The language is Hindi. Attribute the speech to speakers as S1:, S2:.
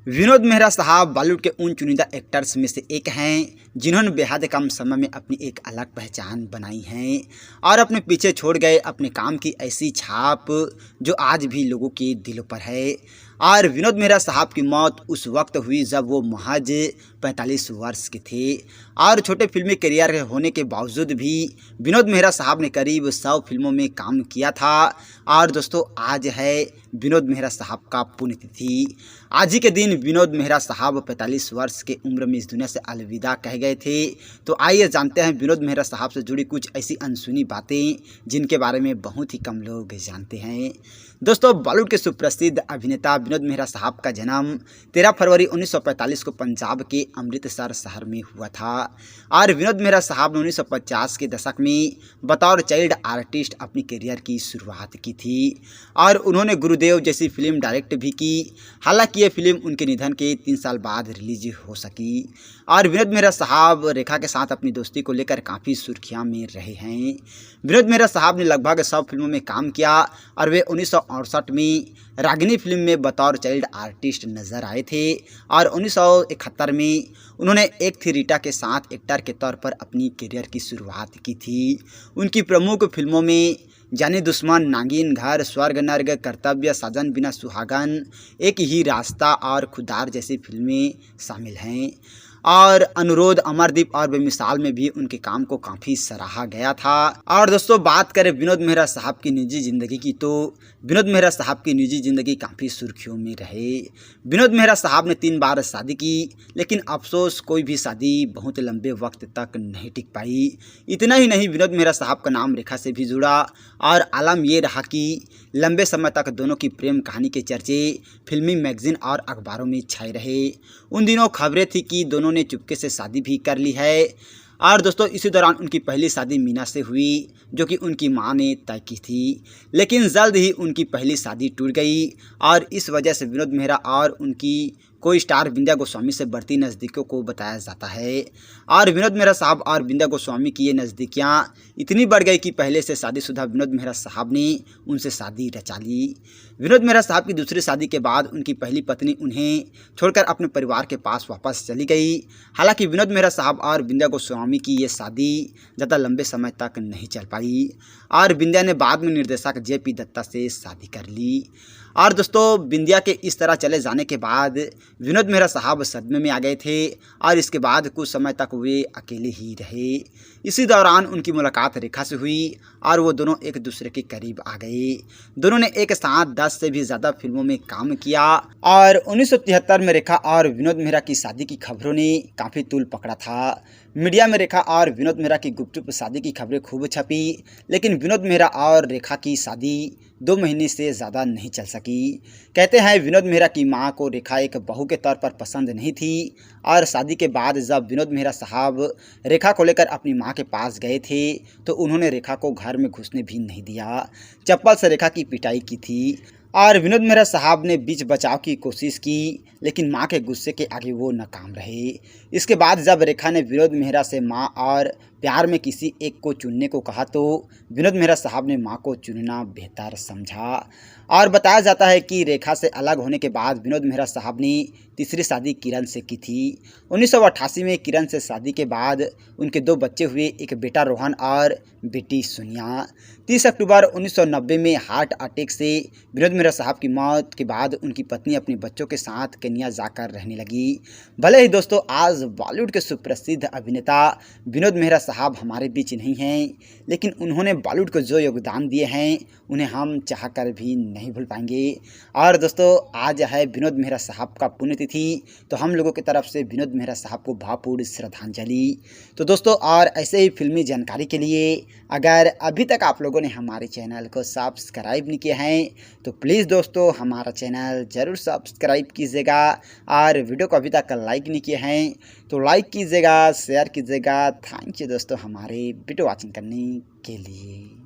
S1: विनोद मेहरा साहब बॉलीवुड के उन चुनिंदा एक्टर्स में से एक हैं जिन्होंने बेहद कम समय में अपनी एक अलग पहचान बनाई है और अपने पीछे छोड़ गए अपने काम की ऐसी छाप जो आज भी लोगों के दिलों पर है। और विनोद मेहरा साहब की मौत उस वक्त हुई जब वो महज 45 वर्ष के थे और छोटे फिल्मी करियर होने के बावजूद भी विनोद मेहरा साहब ने करीब 100 फिल्मों में काम किया था। और दोस्तों, आज है विनोद मेहरा साहब का पुण्यतिथि। आज ही के दिन विनोद मेहरा साहब 45 वर्ष के उम्र में इस दुनिया से अलविदा कह गए थे। तो आइए जानते हैं विनोद मेहरा साहब से जुड़ी कुछ ऐसी अनसुनी बातें जिनके बारे में बहुत ही कम लोग जानते हैं। दोस्तों, बॉलीवुड के सुप्रसिद्ध अभिनेता विनोद मेहरा साहब का जन्म 13 फरवरी 1945 को पंजाब के अमृतसर शहर में हुआ था। और विनोद मेहरा साहब ने 1950 के दशक में बतौर चाइल्ड आर्टिस्ट अपनी करियर की शुरुआत की थी और उन्होंने गुरुदेव जैसी फिल्म डायरेक्ट भी की। हालांकि ये फिल्म उनके निधन के 3 साल बाद रिलीज हो सकी। और विनोद मेहरा साहब रेखा के साथ अपनी दोस्ती को लेकर काफ़ी सुर्खियां में रहे हैं। विनोद मेहरा साहब ने लगभग 100 फिल्मों में काम किया और वे 1968 में रागिनी फिल्म में बतौर चाइल्ड आर्टिस्ट नजर आए थे। और 1971 में उन्होंने एक थी रीटा के साथ एक्टर के तौर पर अपनी करियर की शुरुआत की थी। उनकी प्रमुख फिल्मों में जानी दुश्मन, नागिन, घर, स्वर्ग नर्ग, कर्तव्य, साजन बिना सुहागन, एक ही रास्ता और खुदार जैसी फिल्में शामिल हैं। और अनुरोध, अमरदीप और बेमिसाल में भी उनके काम को काफ़ी सराहा गया था। और दोस्तों, बात करें विनोद मेहरा साहब की निजी ज़िंदगी की तो विनोद मेहरा साहब की निजी ज़िंदगी काफ़ी सुर्खियों में रहे। विनोद मेहरा साहब ने 3 बार शादी की, लेकिन अफसोस कोई भी शादी बहुत लंबे वक्त तक नहीं टिक पाई। इतना ही नहीं, विनोद मेहरा साहब का नाम रेखा से भी जुड़ा और आलम ये रहा कि लंबे समय तक दोनों की प्रेम कहानी के चर्चे फिल्मी मैगजीन और अखबारों में छाए रहे। उन दिनों खबरें थी कि दोनों ने चुपके से शादी भी कर ली है। और दोस्तों, इसी दौरान उनकी पहली शादी मीना से हुई जो कि उनकी मां ने तय की थी। लेकिन जल्द ही उनकी पहली शादी टूट गई और इस वजह से विनोद मेहरा और उनकी कोई स्टार विंध्या गोस्वामी से बढ़ती नज़दीकियों को बताया जाता है। और विनोद मेहरा साहब और विंध्या गोस्वामी की ये नज़दीकियाँ इतनी बढ़ गई कि पहले से शादीशुदा विनोद मेहरा साहब ने उनसे शादी रचा ली। विनोद मेहरा साहब की दूसरी शादी के बाद उनकी पहली पत्नी उन्हें छोड़कर अपने परिवार के पास वापस चली गई। हालांकि विनोद मेहरा साहब और विंध्या गोस्वामी की ये शादी ज़्यादा लंबे समय तक नहीं चल पाई और विंध्या ने बाद में निर्देशक JP दत्ता से शादी कर ली। और दोस्तों, विंध्या के इस तरह चले जाने के बाद विनोद मेहरा साहब सदमे में आ गए थे और इसके बाद कुछ समय तक वे अकेले ही रहे। इसी दौरान उनकी मुलाकात रेखा से हुई और वो दोनों एक दूसरे के करीब आ गए। दोनों ने एक साथ 10 से भी ज़्यादा फिल्मों में काम किया और 1973 में रेखा और विनोद मेहरा की शादी की खबरों ने काफ़ी तूल पकड़ा था। मीडिया में रेखा और विनोद मेहरा की गुपचुप शादी की खबरें खूब छपी, लेकिन विनोद मेहरा और रेखा की शादी 2 महीने से ज़्यादा नहीं चल सकी। कहते हैं विनोद मेहरा की मां को रेखा एक बहू के तौर पर पसंद नहीं थी और शादी के बाद जब विनोद मेहरा साहब रेखा को लेकर अपनी मां के पास गए थे तो उन्होंने रेखा को घर में घुसने भी नहीं दिया, चप्पल से रेखा की पिटाई की थी। और विनोद मेहरा साहब ने बीच बचाव की कोशिश की, लेकिन मां के गुस्से के आगे वो नाकाम रहे। इसके बाद जब रेखा ने विनोद मेहरा से मां और प्यार में किसी एक को चुनने को कहा तो विनोद मेहरा साहब ने मां को चुनना बेहतर समझा। और बताया जाता है कि रेखा से अलग होने के बाद विनोद मेहरा साहब ने तीसरी शादी किरण से की थी। 1988 में किरण से शादी के बाद उनके 2 बच्चे हुए, एक बेटा रोहन और बेटी सोनिया। 30 अक्टूबर 1990 में हार्ट अटैक से विनोद मेहरा साहब की मौत के बाद उनकी पत्नी अपने बच्चों के साथ केन्या जाकर रहने लगी। भले ही दोस्तों, आज बॉलीवुड के सुप्रसिद्ध अभिनेता विनोद मेहरा साहब हमारे बीच नहीं हैं, लेकिन उन्होंने बॉलीवुड को जो योगदान दिए हैं उन्हें हम चाहकर भी नहीं भूल पाएंगे। और दोस्तों, आज है विनोद मेहरा साहब का पुण्यतिथि, तो हम लोगों की तरफ से विनोद मेहरा साहब को भावपूर्ण श्रद्धांजलि। तो दोस्तों, और ऐसे ही फिल्मी जानकारी के लिए अगर अभी तक आप लोगों ने हमारे चैनल को सब्सक्राइब नहीं किया है तो प्लीज़ दोस्तों हमारा चैनल ज़रूर सब्सक्राइब कीजिएगा और वीडियो को अभी तक लाइक नहीं किया है तो लाइक कीजिएगा, शेयर कीजिएगा। थैंक यू दोस्तों हमारे वीडियो वॉचिंग करने के लिए।